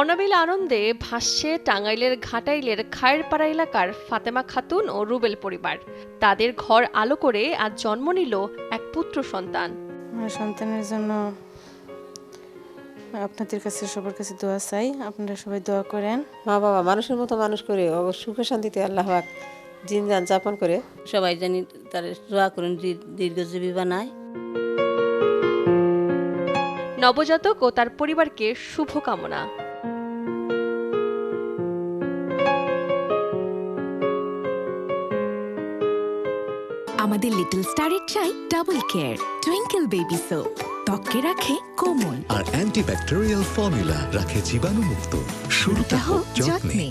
অনাবিল আনন্দে ভাসছে টাঙ্গাইলের ঘাটাইলের খায়েরপাড়া এলাকার ফাতেমা খাতুন ও রুবেল পরিবার। তাদের ঘর আলো করে আজ জন্ম নিল এক পুত্র সন্তান। আমার সন্তানের জন্য আপনাদের কাছে সবার কাছে দোয়া চাই, আপনারা সবাই দোয়া করেন। মা বাবা মানুষের মতো মানুষ করে সুখে শান্তিতে আল্লাহ পাক দিনযাপন যাপন করে সবাই জানি তার দোয়া করুন দীর্ঘজীবী বানায়। নবজাতক ও তার পরিবারকে শুভকামনা। আমাদের লিটল স্টারের চাই double care twinkle baby soap, ত্বককে রাখে কোমল আর অ্যান্টিব্যাকটেরিয়াল ফর্মুলা রাখে জীবাণুমুক্ত। শুরুটা হোক যত্নে।